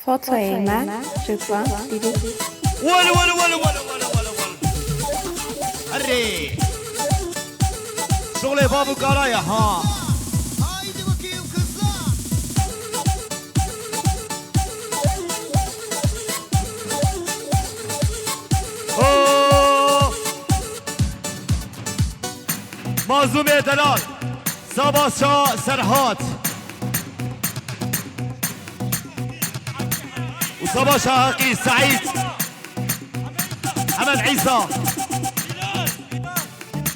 Foto Eymen, Rıdvan, Diri. ولا ولا ولا ولا ولا ولا ولا هري شغل بابو كرايا ها مازومي دلال صباح سرحات وصباح شاقي سعيد حمد عيسى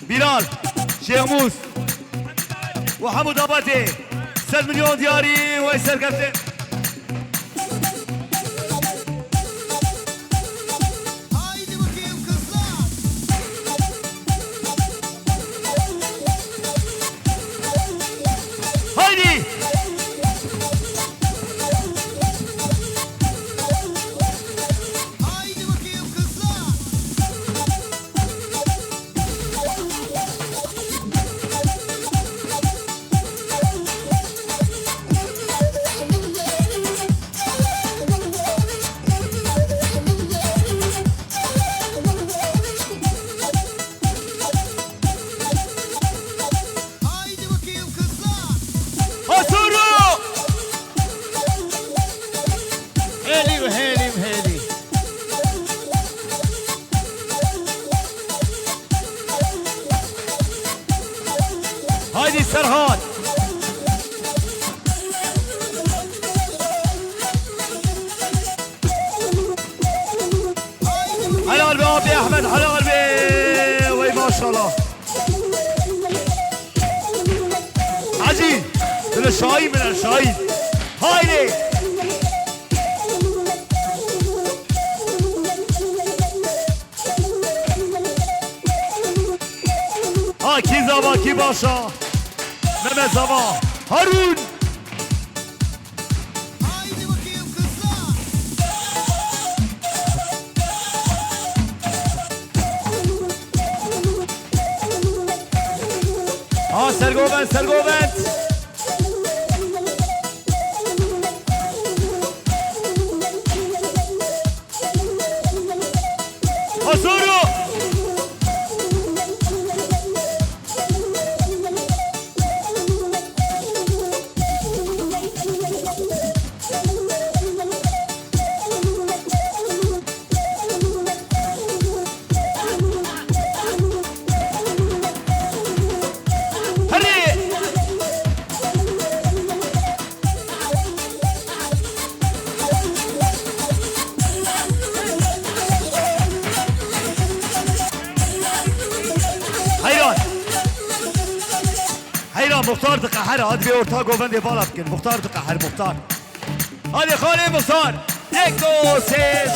بلال شيخ موس وحمود اباتي 7 مليون دياري ويسر كابتن هايدي هايدي سرهان حلال بابي احمد حلال بي وي ما شاء الله عجيب من الشاي من الشاي هايدي کی زبا کی باشا ممه زبا هارون سرگوبند حضورو مختار تقهر هاد بيورتا گووند بالا بکن مختار تقهر مختار هادي خاله مختار 1 2 3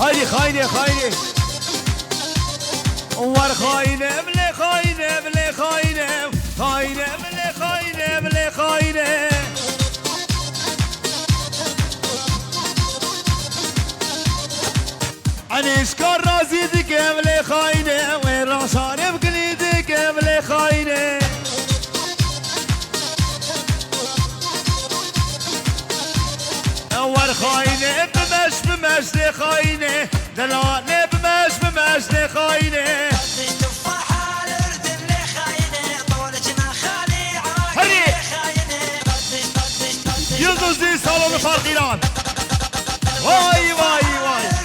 هادي خاينه خاينه ور خاينه بلا خاينه بلا خاينه خاينه بلا خاينه بلا خاينه اشكال رازي ديك بلا خاينه وين راساني بقلي ديك بلا خاينه اول خاينه بمش دي خاينه دلالة بمش دي خاينه يلدز دي صالون فرق ايران واي واي واي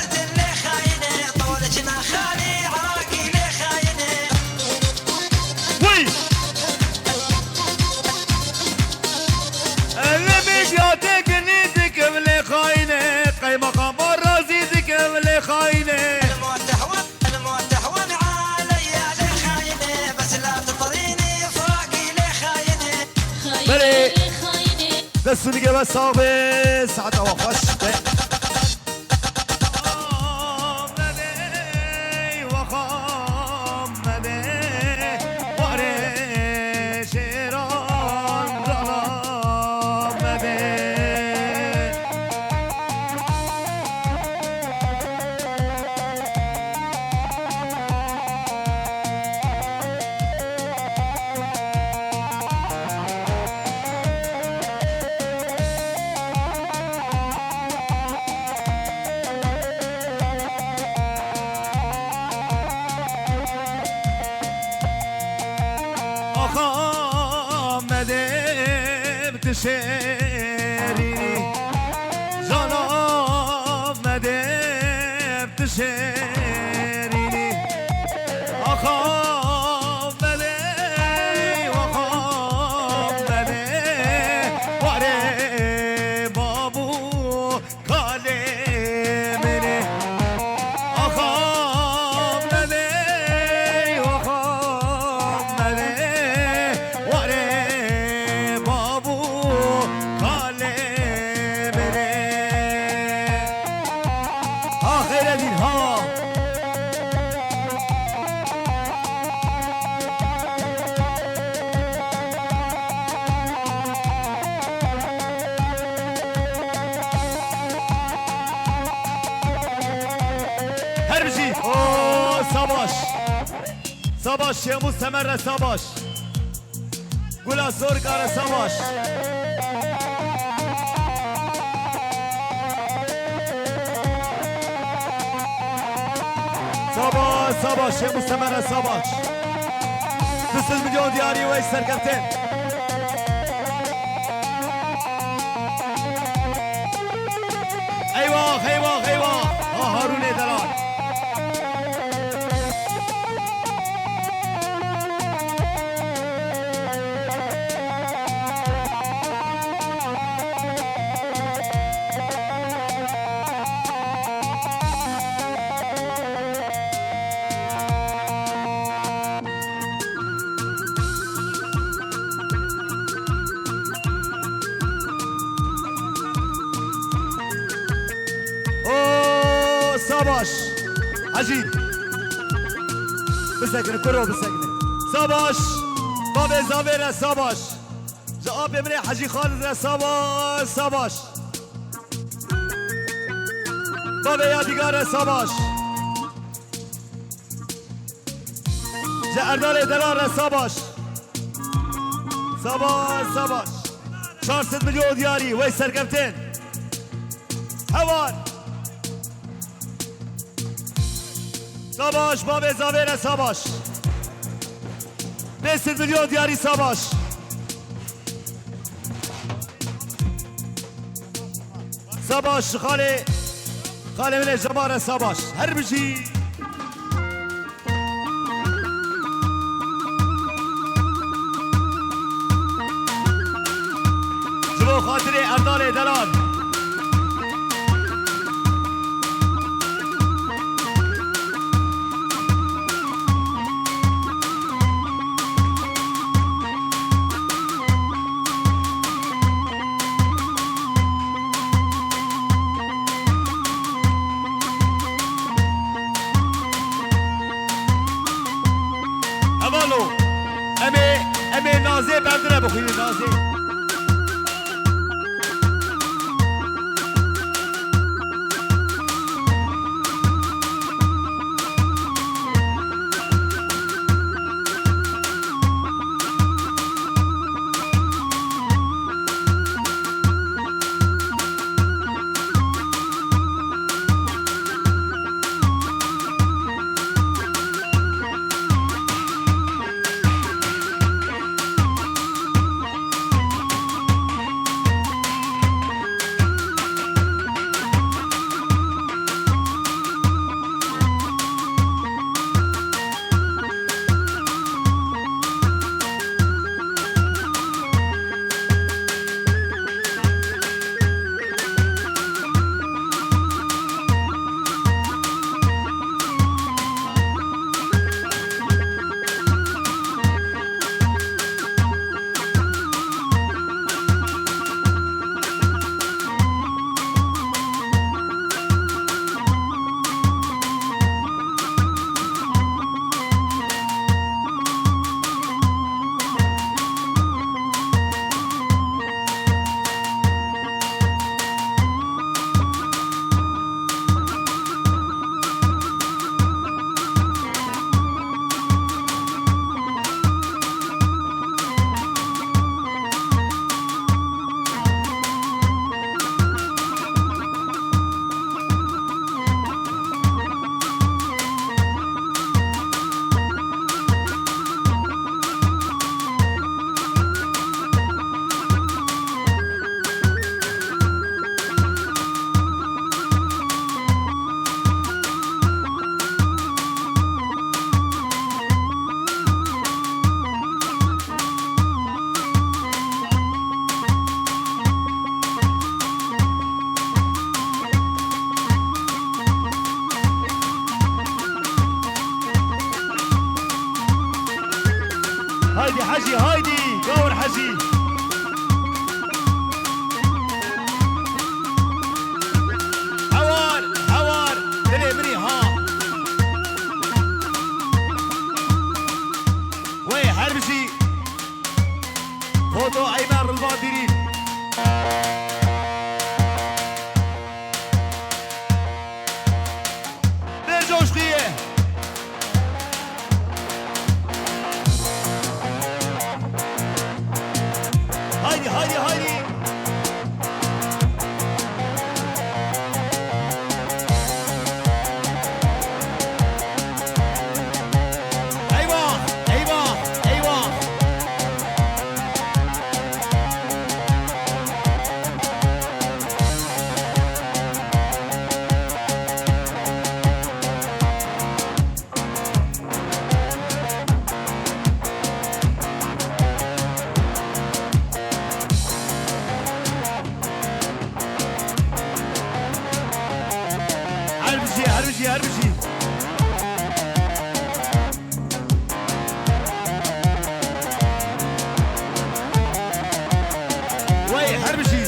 بس اللي جاب الصابي ساعتها وخش آمدیم تشرینی جان آمدیم تشرینی آخا آمده آخا آمده واره بابو کاله منه آخا آمده آخا آمده واره بابو کاله منه آخر دین ها هر بجی اوه سباش سباش شیمو سمر سباش گلا زور کار سباش سباش سباش شیمو سمر سباش 200 میلیون دیاری و ایش سرکرتن ایواه ایواه ایواه هارون دلال اوه سباش عجيب بسكن كرو بسكن سباش بابي زابير سباش جواب من حجي خالد سباش سباش بابي يادگار سباش جاردال دلار سباش سباش سباش 400 مليون دياري وي سرقبتين هوان سباش بابي زاوير سباش 500 مليون دياري سباش سباش خالي من الجمارة سباش هربجي جبو خاطري اردال دلال اوالو امي نازي بردنا بخوي نازي حجي هايدي قور حجي هوار هوار دلي مني ها وي حربشي فوتو ايمن رضوان ديرين برجوش خيه هايدي هايدي هايدي ايوه ايوه ايوه هربشي هربشي هربشي وي هربشي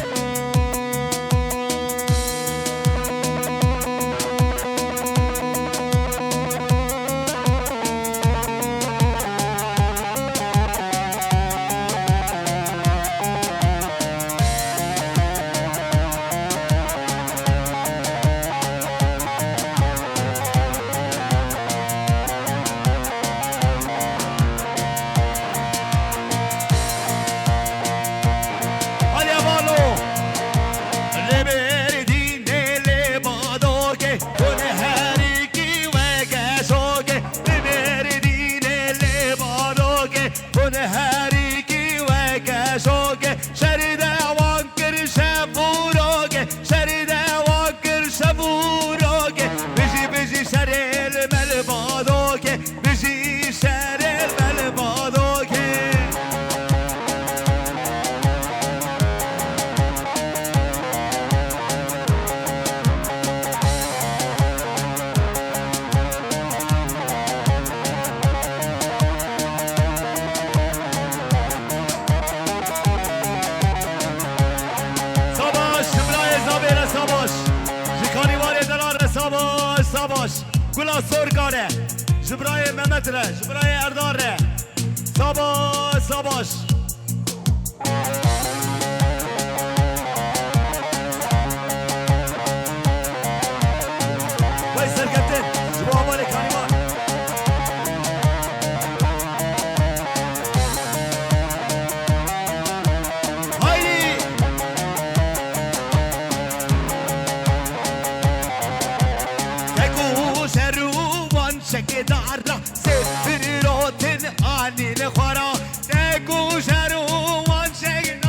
هاي يا بالو لبرديني لبادوكي ونهاريكي وكاسوكي لبرديني لبادوكي ونهاريكي وكاسوكي شريدة وانكر شابوروكي شريدة وانكر شابوروكي بيجي بيجي شري الملبادوكي بيجي شري الملبادوكي ساباش براي زابير ساباش جكاني واري دلار ساباش ساباش كلا سوركاره جبراي ممتره جبراي ارداره ساباش ساباش وي سرقتين جبوا بالي كانيوار هايدي تكو شروان شكدارا سفر روتن آني لخورا تكو شروان شكدارا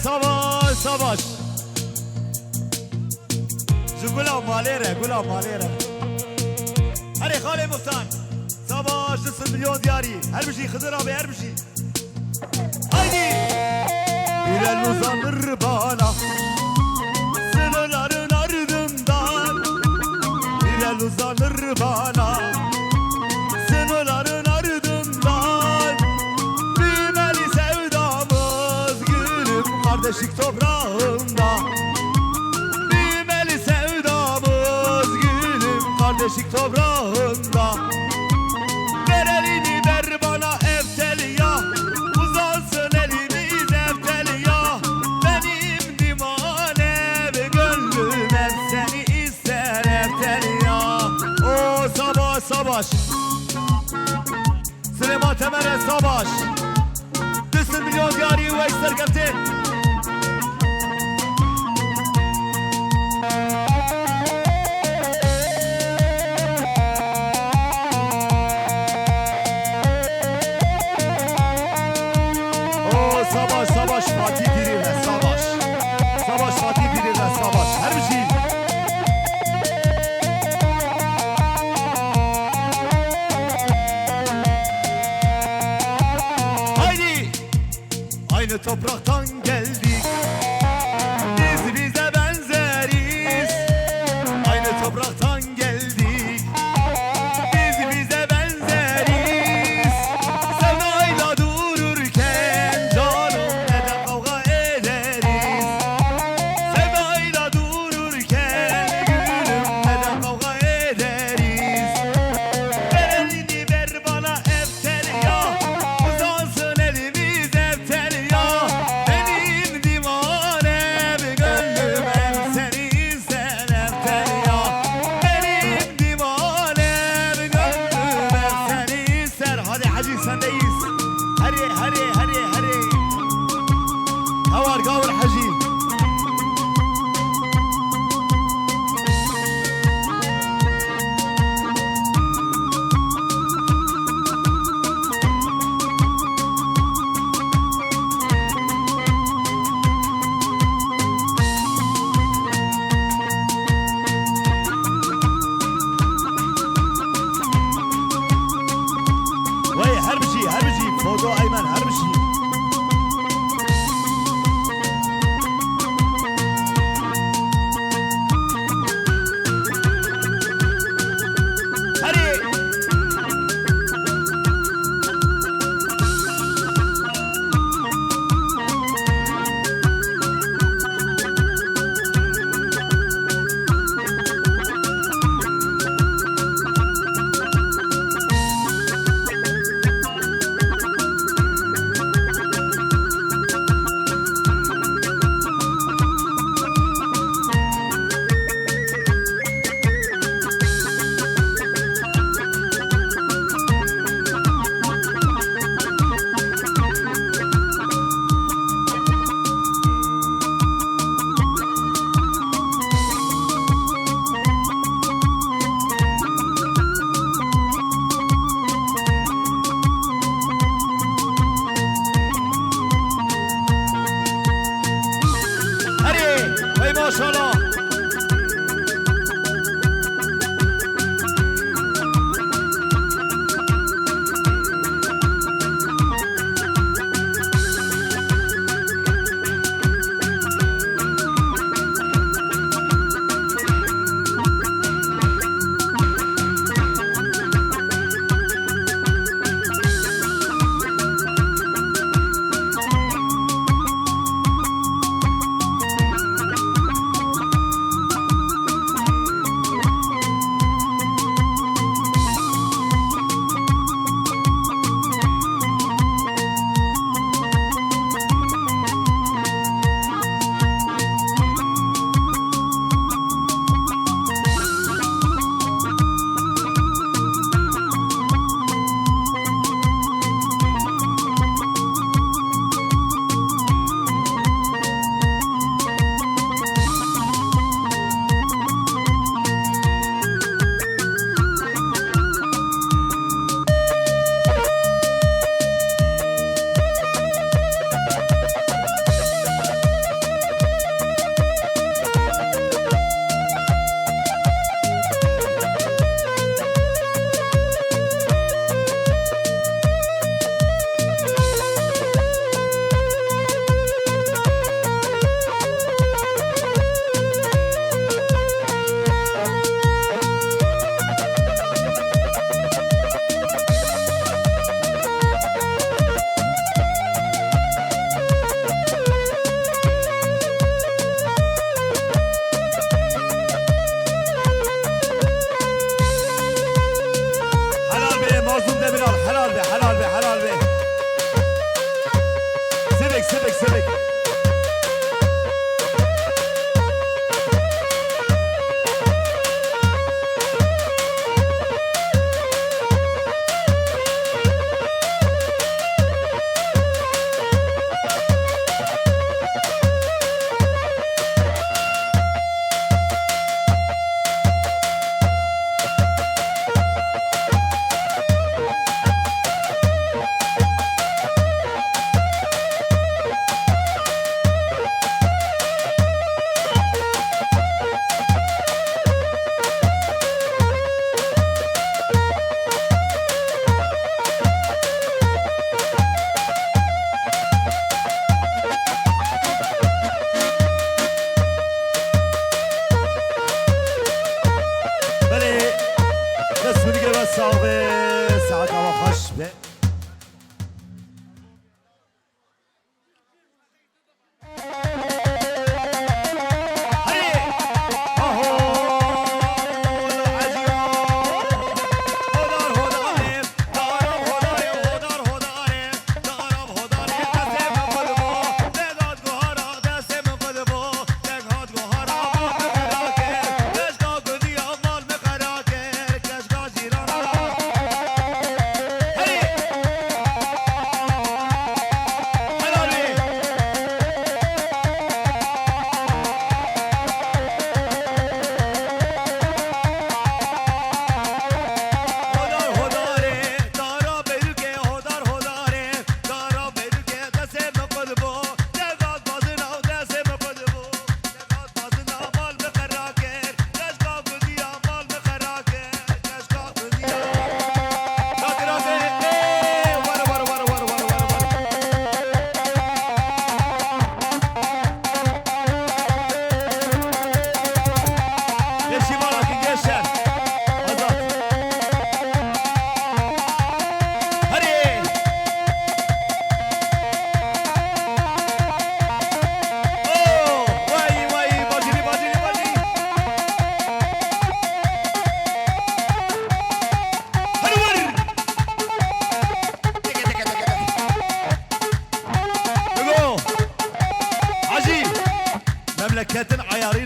savaş savaş. Şu gulam malere gulam malere. Hadi Halil Mustan. Savaş 9 milyon diyari. Her bir şey Hıdır abi her bir şey. Haydi. Bir el uzanır bana sınırların ardından. Bir el uzanır bana sınırların ardından. Büyümeli sevdamız gülüm kardeşlik toprağında. Büyümeli sevdamız gülüm kardeşlik toprağında. Ver elini ver bana efteliya, uzansın elimiz efteliya. Benim dimanev gönlüm hep seni ister efteliya. O savaş savaş, Süleyman Temer'e savaş. 9 milyon diyari ve ister kapten. Savaş savaş Fatih Pirin'le savaş. Savaş Fatih Pirin'le savaş. Her bir şey. Haydi. Aynı topraktan geldik. Biz bize benzeriz. Aynı topraktan geldik. Biz bize benzeriz. Sevdayla dururken canım neden kavga ederiz? Sevdayla dururken gülüm neden kavga ederiz? Ver elini ver bana efteliya, uzansın elimiz efteliya.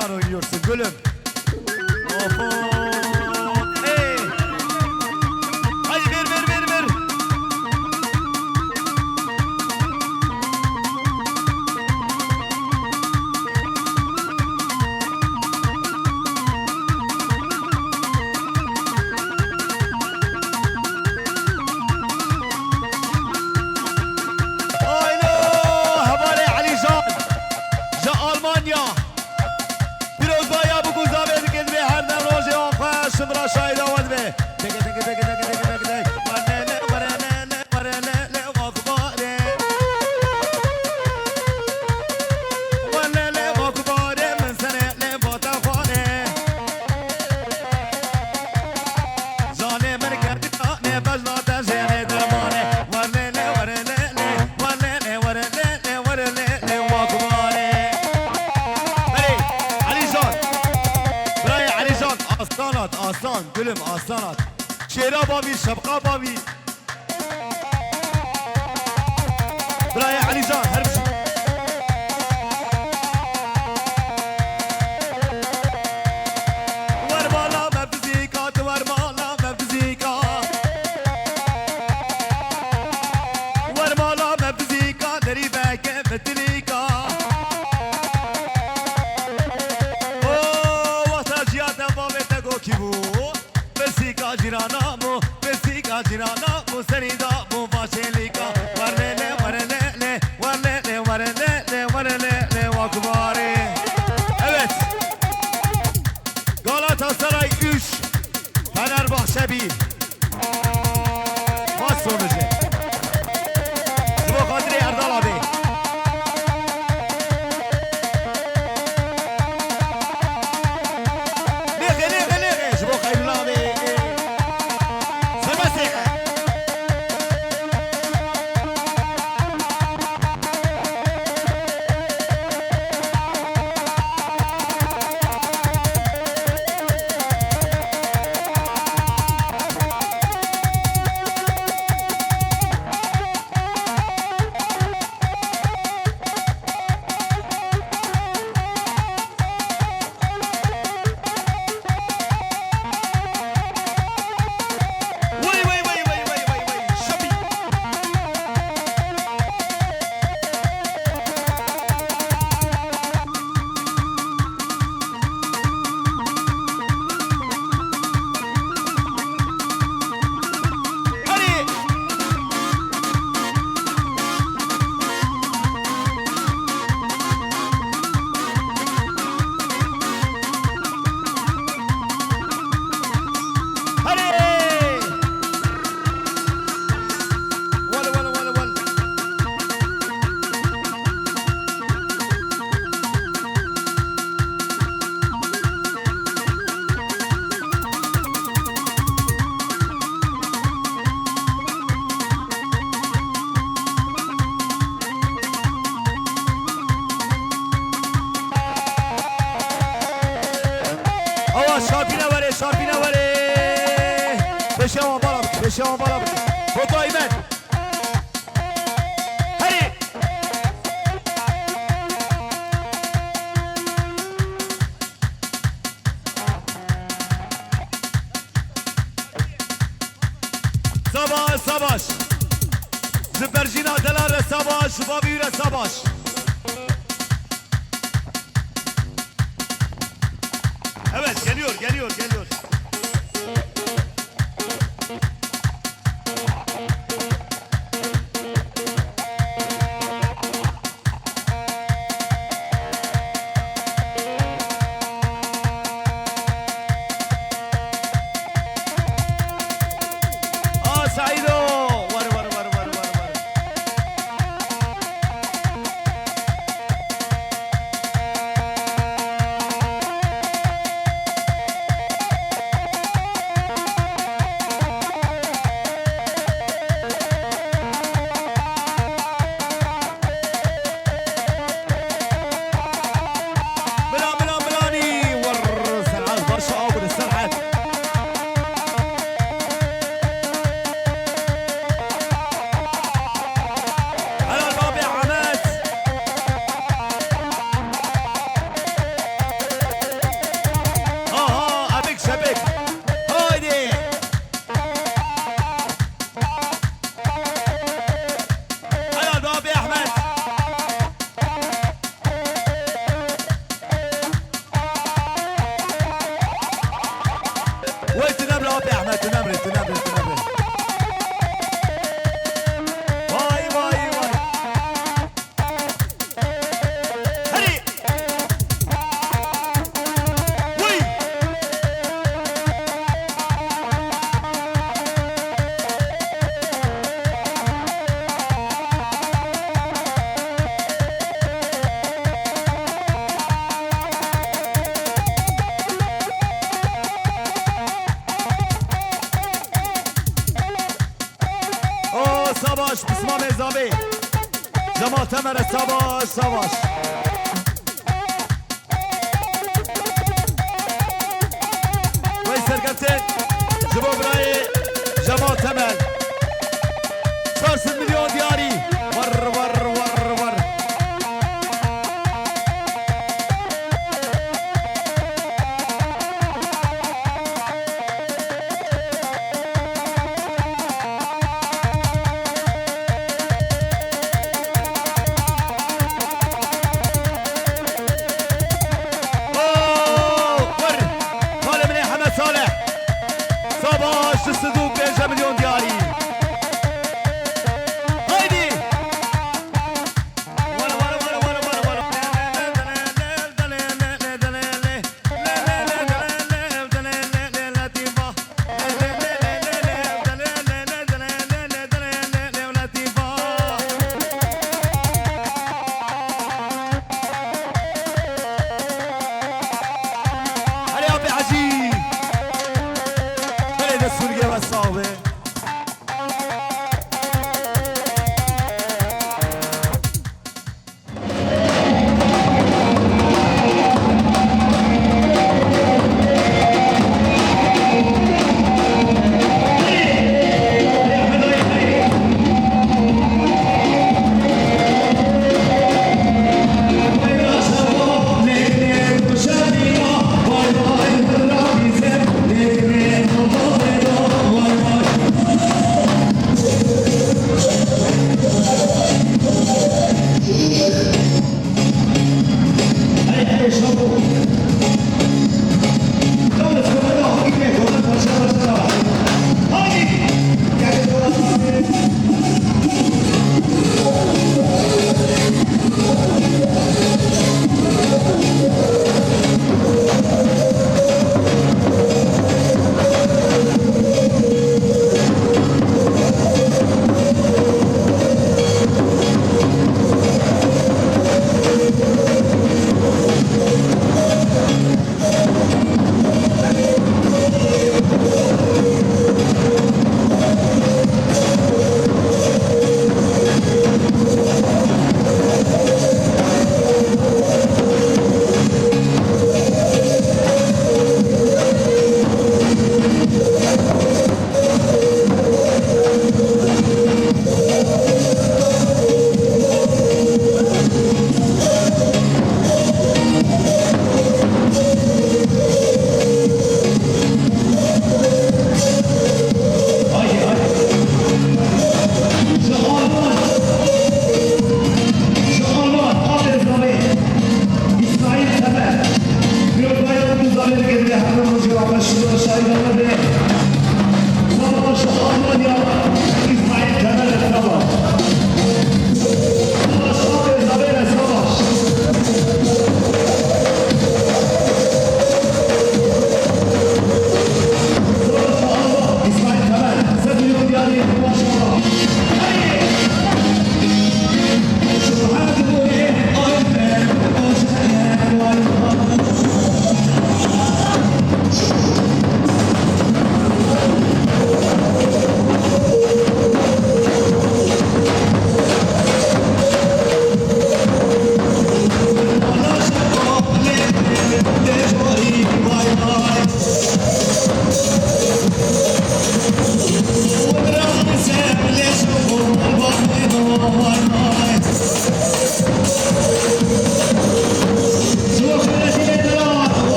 oyunlar oynuyorsun gülüm. Of of. Hey. Hadi ver ver ver ver. Haylo. Havale Ali Can. Ja Almanya. Biraz bayağı bu kuzabet gitme her dem roje ofa şımra şahit avad be. Teke teke teke teke teke teke teke. Varele varele varele vakbare. Varele vakbare men senele bata khane. Zane merkez ne bajna tazene dermane. Varele varele varele varele varele vakbare. Hey Ali Can. Buraya Ali Can aslan at aslan gülüm aslan at. Şera babi şapka babi. Buraya Ali Can her bir şey. Var mala mevzikat var mala mevzikat. Var mala mevzikat deri beke metlika. Girana mu, vesika girana mu, serida mu, vaşelika. Varlele, varlele, varlele, varlele, varlele, vakbari. Evet. Galatasaray 3, Fenerbahçe 1. Maç sonucu. Zıbo Kadri Erdal abi. Lege, Zıbo Kayrul abi. Şarpine var. Beşama bala. Foto Aymen. Hadi. Savaş. Züpercina delare savaş, babire savaş. Evet geliyor. Saido. Var. abi Ahmet Tünemri. Vay vay vay. Hadi. Vay. Savaş, Müslüman Ezabi. Cemal Temer'e savaş. Vay serkeptin. Cebo Bray, Cemal Temer. 400 milyon diyari. Var. الصدوق 5 مليون دياري. هايدي سوريا والصعبة Sayın